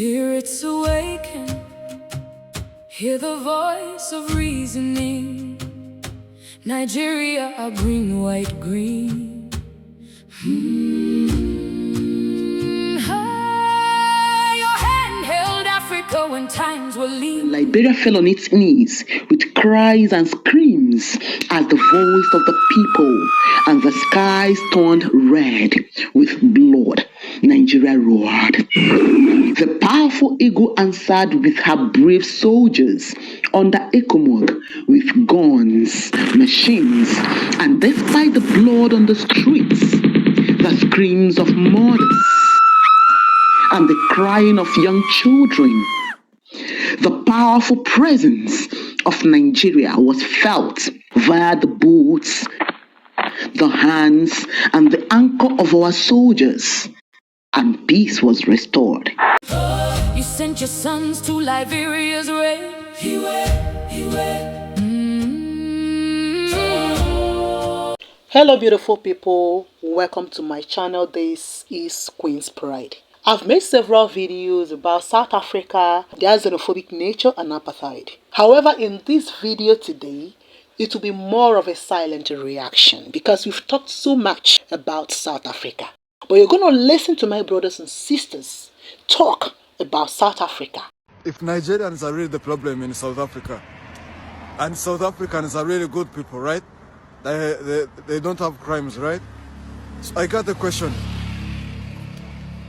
Spirits awaken, hear the voice of reasoning. Nigeria, I bring white green. Your hand held Africa when times were lean. Liberia fell on its knees with cries and screams as the voice of the people, and the skies turned red with blood. Nigeria roared. The powerful eagle answered with her brave soldiers under Ekomog with guns, machines, and despite the blood on the streets, the screams of mothers and the crying of young children, the powerful presence of Nigeria was felt via the boots, the hands, and the anchor of our soldiers, and peace was restored. You sent your sons to Liberia's rain. Hello beautiful people, welcome to my channel. This is Qinspride. I've made several videos about South Africa, their xenophobic nature and apartheid. However, in this video today, it will be more of a silent reaction because we've talked so much about South Africa. But you're going to listen to my brothers and sisters talk about South Africa. If Nigerians are really the problem in South Africa, and South Africans are really good people, right? They don't have crimes, right? So I got a question.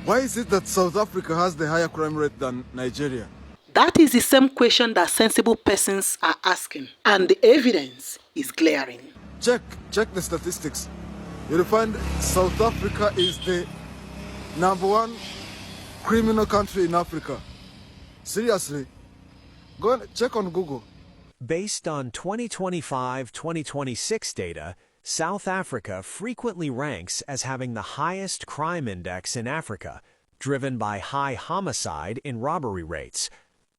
Why is it that South Africa has the higher crime rate than Nigeria? That is the same question that sensible persons are asking, and the evidence is glaring. Check the statistics. You'll find South Africa is the #1 criminal country in Africa. Seriously. Go and check on Google. Based on 2025-2026 data, South Africa frequently ranks as having the highest crime index in Africa, driven by high homicide and robbery rates.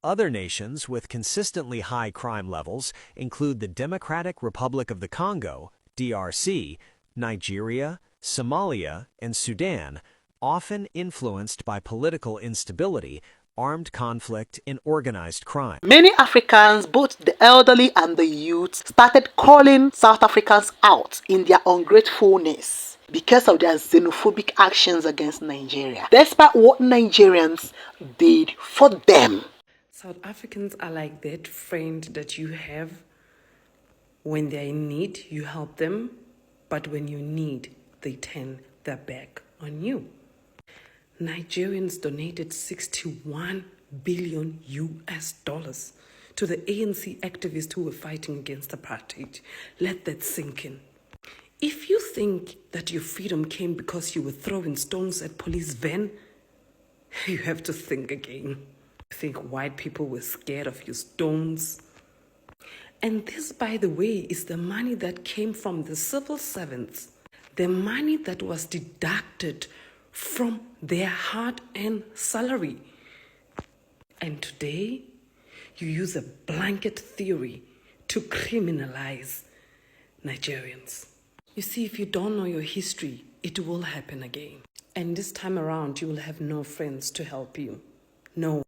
Other nations with consistently high crime levels include the Democratic Republic of the Congo, DRC, Nigeria, Somalia, and Sudan, often influenced by political instability, armed conflict, and organized crime. Many Africans, both the elderly and the youth, started calling South Africans out in their ungratefulness because of their xenophobic actions against Nigeria, despite what Nigerians did for them. South Africans are like that friend that you have. When they're in need, you help them, but when you need, they turn their back on you. Nigerians donated 61 billion US dollars to the ANC activists who were fighting against apartheid. Let that sink in. If you think that your freedom came because you were throwing stones at police van, you have to think again. You think white people were scared of your stones? And this, by the way, is the money that came from the civil servants, the money that was deducted from their hard-earned salary. And today, you use a blanket theory to criminalize Nigerians. You see, if you don't know your history, it will happen again. And this time around, you will have no friends to help you. No.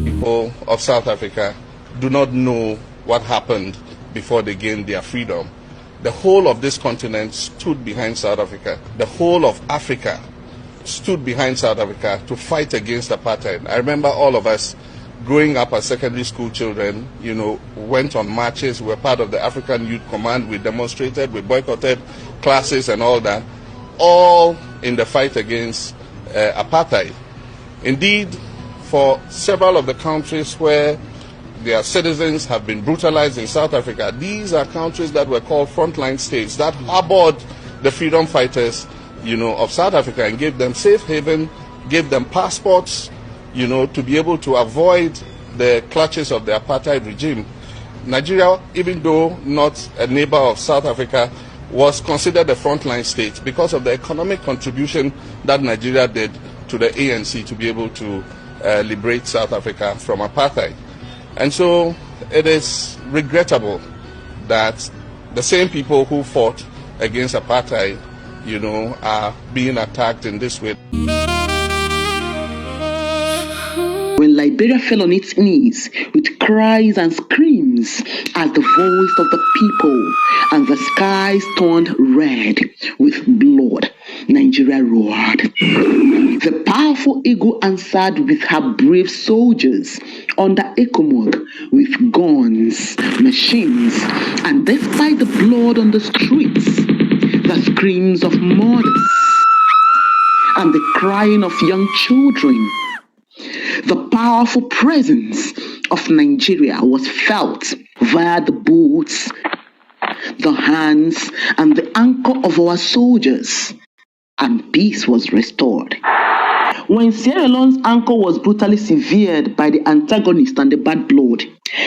People of South Africa do not know what happened before they gained their freedom. The whole of this continent stood behind South Africa. The whole of Africa stood behind South Africa to fight against apartheid. I remember all of us growing up as secondary school children, went on marches. We were part of the African Youth Command. We demonstrated, we boycotted classes and all that, all in the fight against apartheid. Indeed, for several of the countries where their citizens have been brutalized in South Africa, these are countries that were called frontline states that harbored the freedom fighters, of South Africa and gave them safe haven, gave them passports, to be able to avoid the clutches of the apartheid regime. Nigeria, even though not a neighbor of South Africa, was considered a frontline state because of the economic contribution that Nigeria did to the ANC to be able to liberate South Africa from apartheid. And so it is regrettable that the same people who fought against apartheid, are being attacked in this way. when Liberia fell on its knees with cries and screams as the voice of the people, and the skies turned red with blood, Nigeria roared. The powerful eagle answered with her brave soldiers under ECOMOG with guns, machines, and despite the blood on the streets, the screams of mothers, and the crying of young children, the powerful presence of Nigeria was felt via the boots, the hands, and the anchor of our soldiers, and peace was restored. When Sierra Leone's anchor was brutally severed by the antagonist and the bad blood,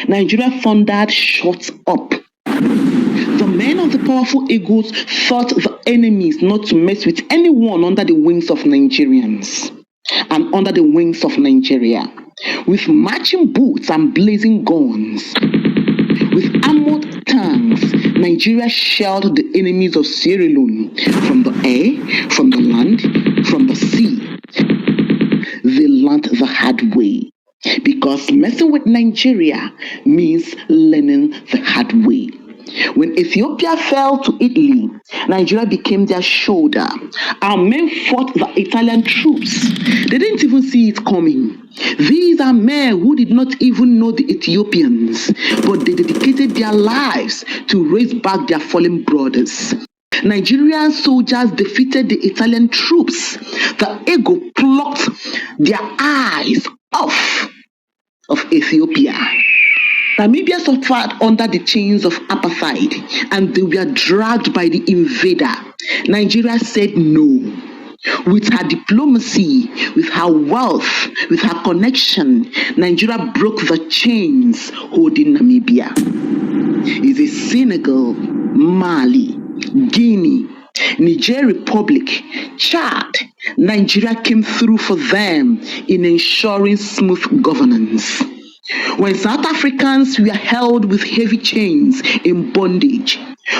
Nigeria thundered shut up. The men of the powerful eagles thought the enemies not to mess with anyone under the wings of Nigerians and under the wings of Nigeria. With marching boots and blazing guns, with armored tanks, Nigeria shelled the enemies of Sierra Leone from the air, from the land, from the sea. They learned the hard way, because messing with Nigeria means learning the hard way. When Ethiopia fell to Italy, Nigeria became their shoulder. Our men fought the Italian troops. They didn't even see it coming. These are men who did not even know the Ethiopians, but they dedicated their lives to raise back their fallen brothers. Nigerian soldiers defeated the Italian troops. The eagle plucked their eyes off of Ethiopia. Namibia suffered under the chains of apartheid, and they were dragged by the invader. Nigeria said no. With her diplomacy, with her wealth, with her connection, Nigeria broke the chains holding Namibia. It's a Senegal, Mali, Guinea, Niger Republic, Chad. Nigeria came through for them in ensuring smooth governance. When South Africans were held with heavy chains in bondage,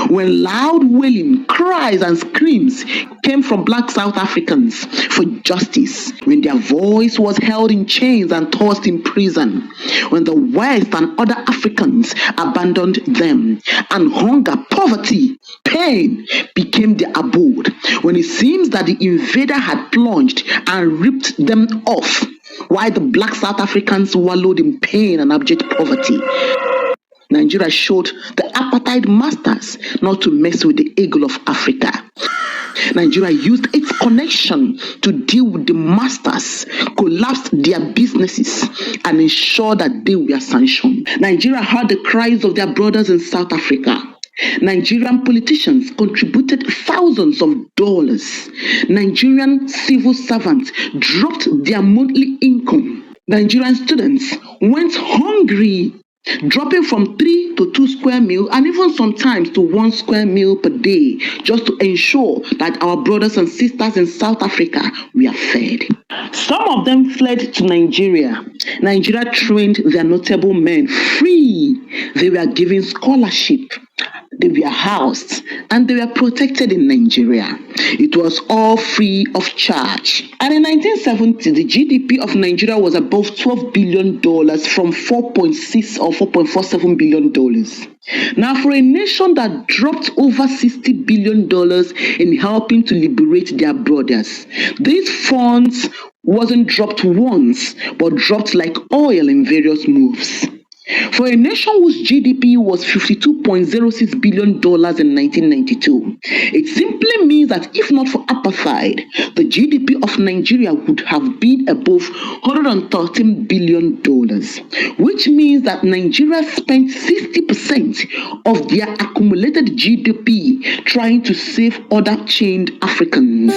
when loud wailing, cries and screams came from black South Africans for justice, when their voice was held in chains and tossed in prison, when the West and other Africans abandoned them, and hunger, poverty, pain became their abode, when it seems that the invader had plunged and ripped them off, while the black South Africans wallowed in pain and abject poverty, Nigeria showed the apartheid masters not to mess with the eagle of Africa. Nigeria used its connection to deal with the masters, collapsed their businesses, and ensured that they were sanctioned. Nigeria heard the cries of their brothers in South Africa. Nigerian politicians contributed thousands of dollars. Nigerian civil servants dropped their monthly income. Nigerian students went hungry, dropping from 3 to 2 square meal and even sometimes to 1 square meal per day, just to ensure that our brothers and sisters in South Africa were fed. Some of them fled to Nigeria. Nigeria trained their notable men free. They were given scholarship. They were housed and they were protected in Nigeria. It was all free of charge. And in 1970, the GDP of Nigeria was above $12 billion from $4.6 or $4.47 billion. Now, for a nation that dropped over $60 billion in helping to liberate their brothers, these funds wasn't dropped once, but dropped like oil in various moves. For a nation whose GDP was $52.06 billion in 1992, it simply means that if not for apartheid, the GDP of Nigeria would have been above $113 billion, which means that Nigeria spent 60% of their accumulated GDP trying to save other chained Africans.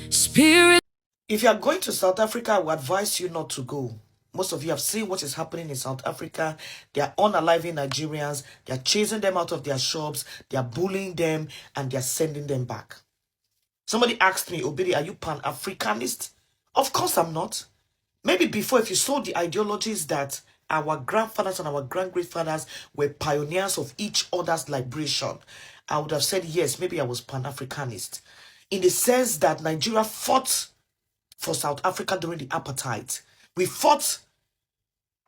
Spirit. If you are going to South Africa, I would advise you not to go. Most of you have seen what is happening in South Africa. They are unaliving Nigerians. They are chasing them out of their shops. They are bullying them and they are sending them back. Somebody asked me, Obidi, are you Pan-Africanist? Of course I'm not. Maybe before, if you saw the ideologies that Our grandfathers and our grand-grandfathers were pioneers of each other's liberation. I would have said, yes, maybe I was Pan-Africanist. In the sense that Nigeria fought for South Africa during the apartheid. We fought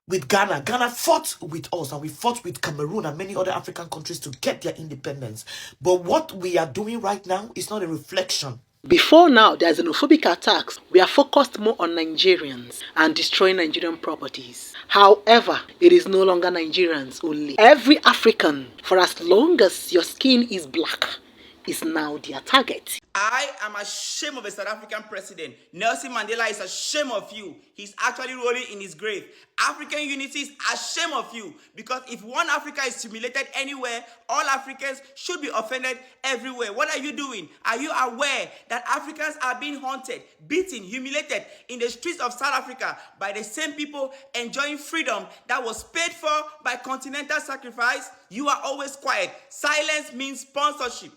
with Ghana. Ghana fought with us, and we fought with Cameroon and many other African countries to get their independence. But what we are doing right now is not a reflection. Before now, there's xenophobic attacks. We are focused more on Nigerians and destroying Nigerian properties. However, it is no longer Nigerians only. Every African, for as long as your skin is black, is now their target. I am ashamed of a South African president. Nelson Mandela is ashamed of you. He's actually rolling in his grave. African unity is ashamed of you, because if one Africa is humiliated anywhere, all Africans should be offended everywhere. What are you doing? Are you aware that Africans are being haunted, beaten, humiliated in the streets of South Africa by the same people enjoying freedom that was paid for by continental sacrifice? You are always quiet. Silence means sponsorship.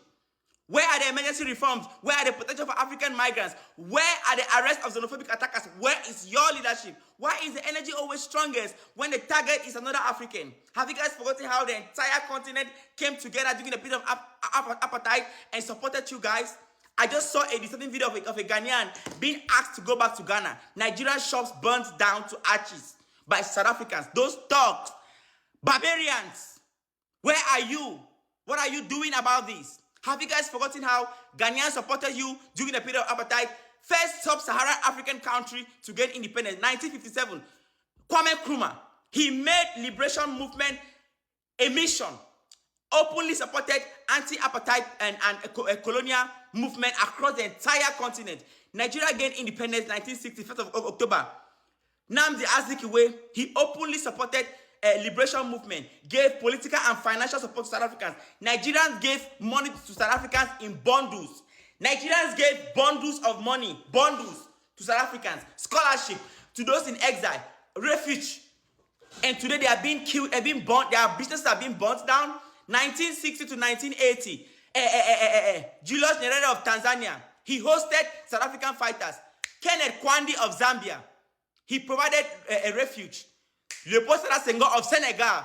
Where are the emergency reforms? Where are the protection for African migrants? Where are the arrests of xenophobic attackers? Where is your leadership? Why is the energy always strongest when the target is another African? Have you guys forgotten how the entire continent came together during the period of apartheid and supported you guys? I just saw a disturbing video of a Ghanaian being asked to go back to Ghana. Nigerian shops burnt down to ashes by South Africans. Those dogs, barbarians, where are you? What are you doing about this? Have you guys forgotten how Ghanaians supported you during the period of apartheid? First sub-Saharan African country to gain independence, 1957. Kwame Nkrumah, he made liberation movement a mission. Openly supported anti-apartheid and a colonial movement across the entire continent. Nigeria gained independence 1960, 1st of October. Nnamdi Azikiwe, he openly supported a liberation movement, gave political and financial support to South Africans. Nigerians gave money to South Africans in bundles. Nigerians gave bundles of money, bundles to South Africans, scholarship to those in exile, refuge. And today they are being killed, are being burnt, their businesses are being burnt down. 1960 to 1980, Julius Nyerere of Tanzania, he hosted South African fighters. Kenneth Kwandi of Zambia, he provided a refuge. Leopold Sédar Senghor of Senegal,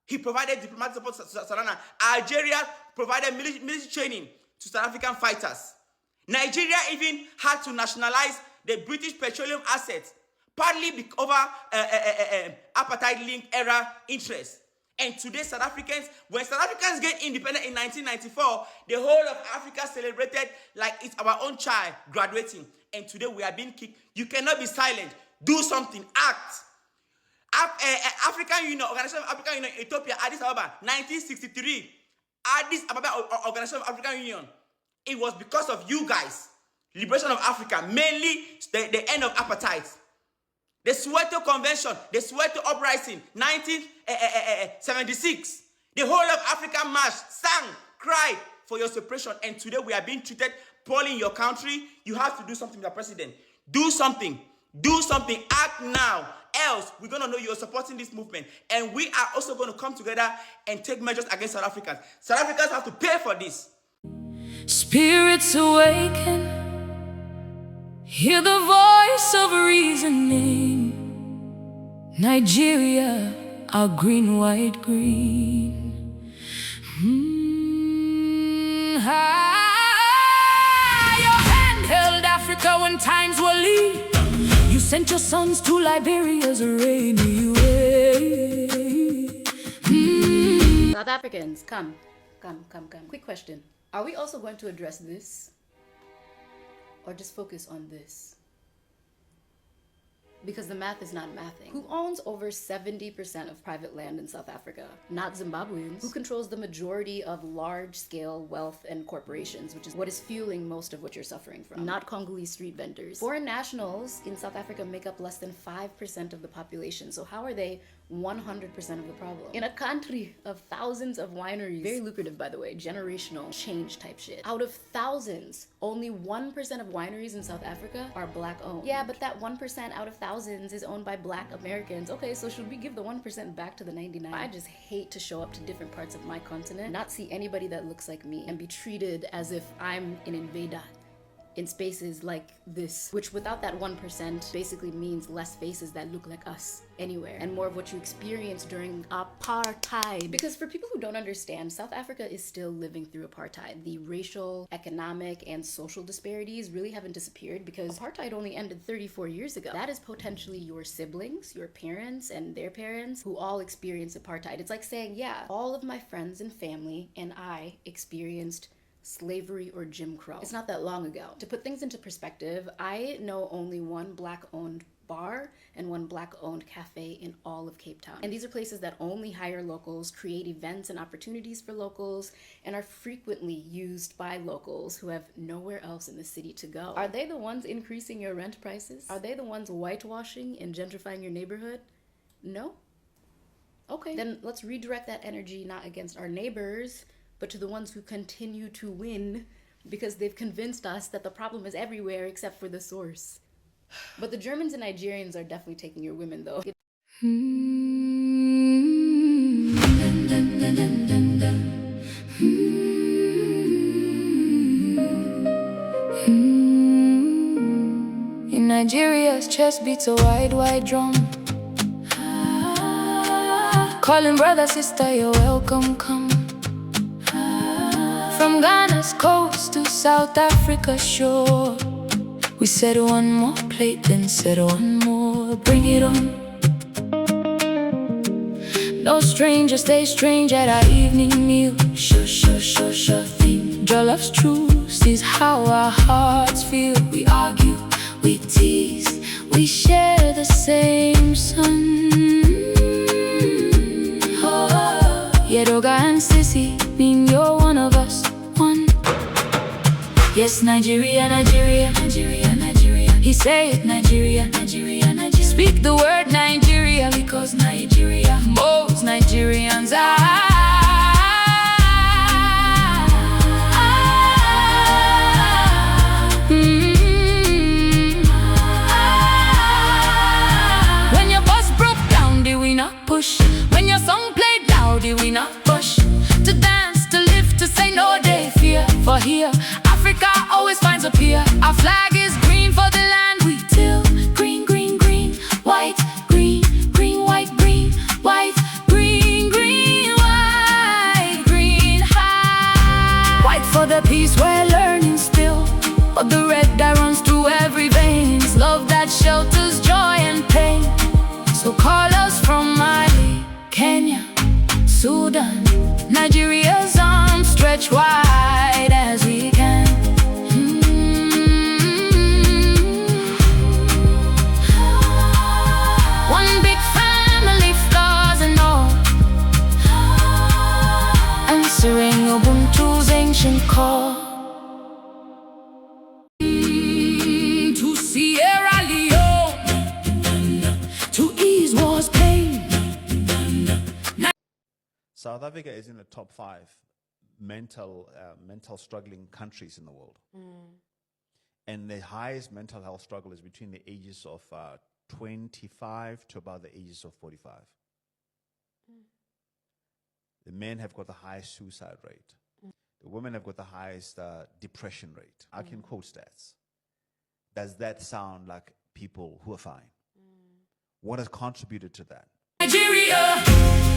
he provided diplomatic support to South Africa. Algeria provided military training to South African fighters. Nigeria even had to nationalize the British petroleum assets, partly over apartheid-linked era interests. And today, South Africans, when South Africans get independent in 1994, the whole of Africa celebrated like it's our own child graduating. And today we are being kicked. You cannot be silent. Do something. Act. African Union, Organization of African Union, Ethiopia, Addis Ababa, 1963. Addis Ababa Organization of African Union. It was because of you guys. Liberation of Africa, mainly the end of apartheid. The Soweto Convention, the Soweto Uprising, 1976. The whole of Africa marched, sang, cried for your separation. And today we are being treated poorly in your country. You have to do something, Mr. President. Do something. Do something. Act now. Else, we're going to know you're supporting this movement. And we are also going to come together and take measures against South Africans. South Africans have to pay for this. Spirits awaken, hear the voice of reasoning. Nigeria, our green, white, green. Your hand held Africa when times were lean. You sent your sons to Liberia's rainy way. South Africans, come. Quick question. Are we also going to address this? Or just focus on this? Because the math is not mathing. Who owns over 70% of private land in South Africa? Not Zimbabweans. Who controls the majority of large-scale wealth and corporations, which is what is fueling most of what you're suffering from? Not Congolese street vendors. Foreign nationals in South Africa make up less than 5% of the population, so how are they 100% of the problem? In a country of thousands of wineries, very lucrative by the way, generational change type shit. Out of thousands, only 1% of wineries in South Africa are black owned. Yeah, but that 1% out of thousands is owned by black Americans. Okay, so should we give the 1% back to the 99? I just hate to show up to different parts of my continent, not see anybody that looks like me, and be treated as if I'm an invader. in spaces like this, which without that 1% basically means less faces that look like us anywhere, and more of what you experience during apartheid. Because for people who don't understand, South Africa is still living through apartheid. The racial, economic, and social disparities really haven't disappeared because apartheid only ended 34 years ago. That is potentially your siblings, your parents, and their parents who all experienced apartheid. It's like saying, yeah, all of my friends and family and I experienced slavery or Jim Crow. It's not that long ago. To put things into perspective, I know only one Black-owned bar and one Black-owned cafe in all of Cape Town. And these are places that only hire locals, create events and opportunities for locals, and are frequently used by locals who have nowhere else in the city to go. Are they the ones increasing your rent prices? Are they the ones whitewashing and gentrifying your neighborhood? No? Okay, then let's redirect that energy not against our neighbors, but to the ones who continue to win because they've convinced us that the problem is everywhere except for the source. But the Germans and Nigerians are definitely taking your women, though. In Nigeria's chest beats a wide, wide drum. Calling brother, sister, you're welcome, come. From Ghana's coast to South Africa's shore, we said one more plate, then said one more. Bring it on. No stranger stay strange at our evening meal. Sure thing. Jolloff's truce is how our hearts feel. We argue, we tease, we share the same sun. Yedoga and Sissy mean you're one of us, one. Yes, Nigeria, Nigeria, Nigeria, Nigeria. He say it, Nigeria, Nigeria, Nigeria. Speak the word Nigeria because Nigeria, most Nigerians are. When your bus broke down, did we not push? When your song played loud, did we not push? To dance, to live, to say no day fear. For here, Africa always finds a peer. Our flag is green for the land we till. Green, green, green, white, green, green, white, green, white, green, green, white, green, high. White for the peace we're learning still, but the red that runs through every vein is love that shelters joy and pain. So call us from Mali, Kenya, Sudan, Nigeria's arms stretch wide as we can. One big family, flaws and all, answering Ubuntu's ancient call. To Sierra Leone, to ease war's pain. South Africa is in the top 5 mental struggling countries in the world. And the highest mental health struggle is between the ages of 25 to about the ages of 45. The men have got the highest suicide rate. The women have got the highest depression rate. I can quote stats. Does that sound like people who are fine? What has contributed to that? Nigeria,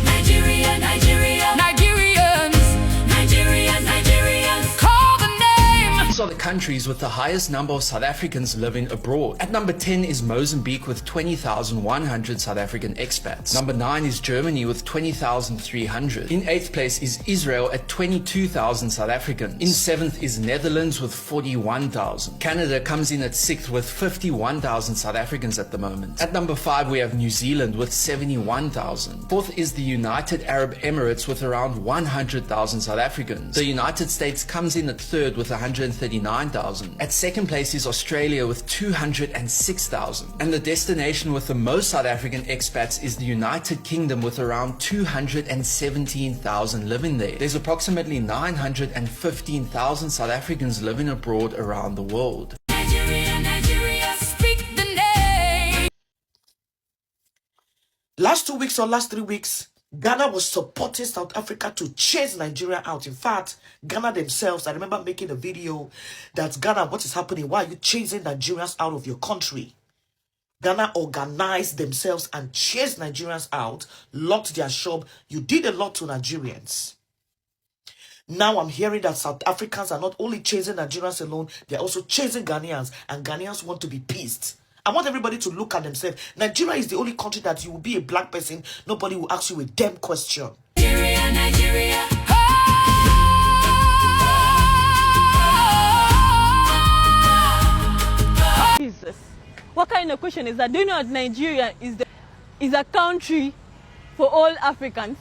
Nigeria, Nigeria, Nigerians, Nigerians, Nigerians, call the name. These are the countries with the highest number of South Africans living abroad. At number 10 is Mozambique with 20,100 South African expats. Number 9 is Germany with 20,300. In 8th place is Israel at 22,000 South Africans. In 7th is Netherlands with 41,000. Canada comes in at 6th with 51,000 South Africans at the moment. At number 5 we have New Zealand with 71,000. 4th is the United Arab Emirates with around 100,000 South Africans. The United States comes in at 3rd with 139,000. At 2nd place is Australia with 206,000. And the destination with the most South African expats is the United Kingdom with around 217,000 living there. There's approximately 915,000 South Africans living abroad around the world. Nigeria, Nigeria, speak the name. Last 2 weeks or last 3 weeks, Ghana was supporting South Africa to chase Nigeria out. In fact, Ghana themselves, I remember making a video that Ghana, what is happening? Why are you chasing Nigerians out of your country? Ghana organized themselves and chased Nigerians out, locked their shop. You did a lot to Nigerians. Now I'm hearing that South Africans are not only chasing Nigerians alone, they're also chasing Ghanaians, and Ghanaians want to be pissed. I want everybody to look at themselves. Nigeria is the only country that you will be a black person, nobody will ask you a damn question. Nigeria, Nigeria. Jesus. What kind of question is that? Do you know that Nigeria is a country for all Africans?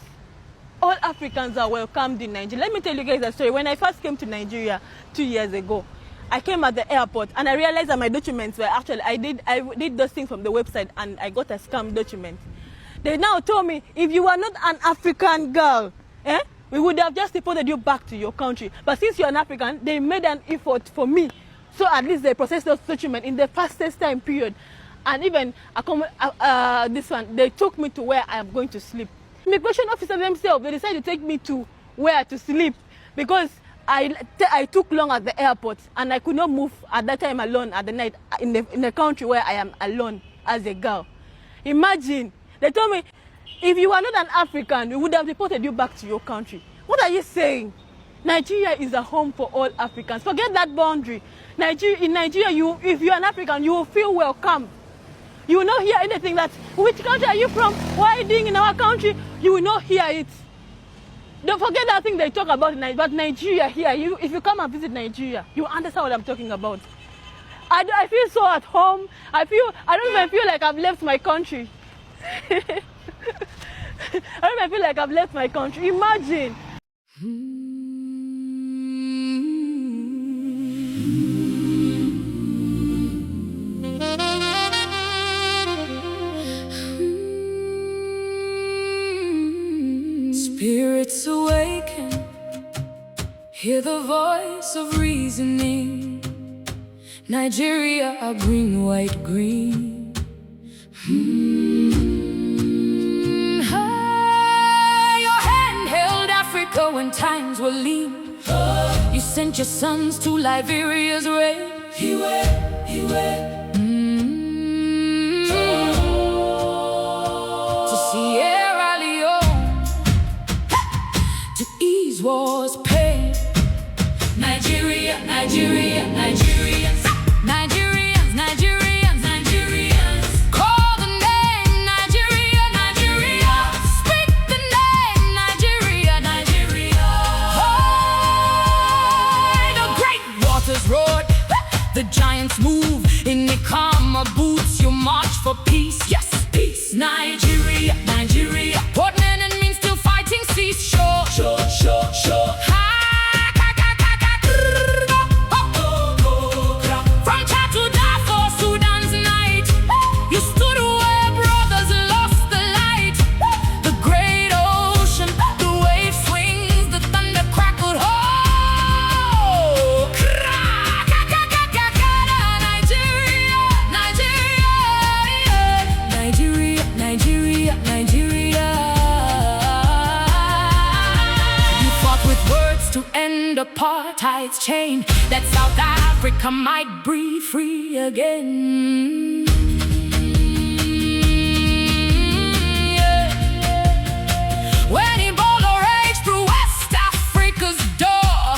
All Africans are welcomed in Nigeria. Let me tell you guys a story. When I first came to Nigeria 2 years ago, I came at the airport and I realized that my documents were actually, I did those things from the website and I got a scam document. They now told me, if you are not an African girl, we would have just deported you back to your country. But since you're an African, they made an effort for me. So at least they processed those documents in the fastest time period. And even this one, they took me to where I am going to sleep. Immigration officers themselves, they decided to take me to where to sleep because I took long at the airport and I could not move at that time alone at the night in the country where I am alone as a girl. Imagine, they told me, if you are not an African, we would have deported you back to your country. What are you saying? Nigeria is a home for all Africans. Forget that boundary. In Nigeria, if you're an African, you will feel welcome. You will not hear anything that, which country are you from? Why are you doing in our country? You will not hear it. Don't forget that thing they talk about Nigeria here. If you come and visit Nigeria, you understand what I'm talking about. I feel so at home. I don't even feel like I've left my country. I don't even feel like I've left my country. Imagine. Spirits awaken, hear the voice of reasoning. Nigeria, I bring white green. Your hand held Africa when times were lean. You sent your sons to Liberia's rain. To Sierra Leone, to ease war's pain. Nigeria, Nigeria, Nigerians, Nigerians, Nigerians, Nigerians. Call the name Nigeria, Nigeria. Speak the name Nigeria, Nigeria. Oh, the great waters roared, the giants move. In Nikama boots, you march for peace. Yes, peace. Nigeria, Nigeria. Portland and mean still fighting cease. Sure, sure, sure, sure. From Chad to Darfur, Sudan's night, you stood where brothers lost the light. The great ocean, the wave swings, the thunder crackled. Oh, Nigeria, Nigeria, Nigeria, Nigeria. You fought with words to end apartheid's chain, that South Africa might breathe free again. When Ebola raged through West Africa's door,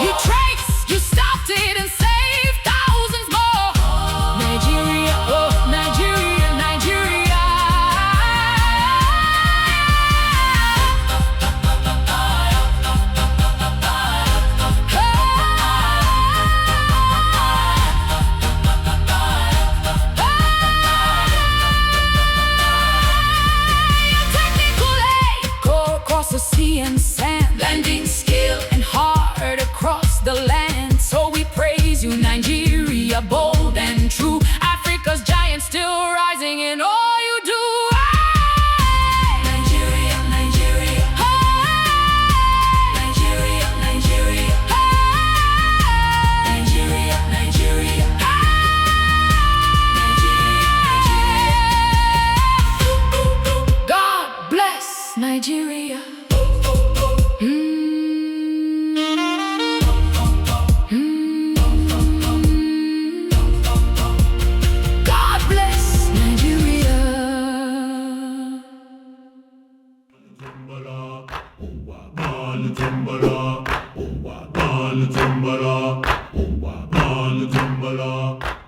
you traced, you stopped it and saved thousands more. Nigeria, oh, Nigeria, Nigeria. the tumbler, on the tumbler.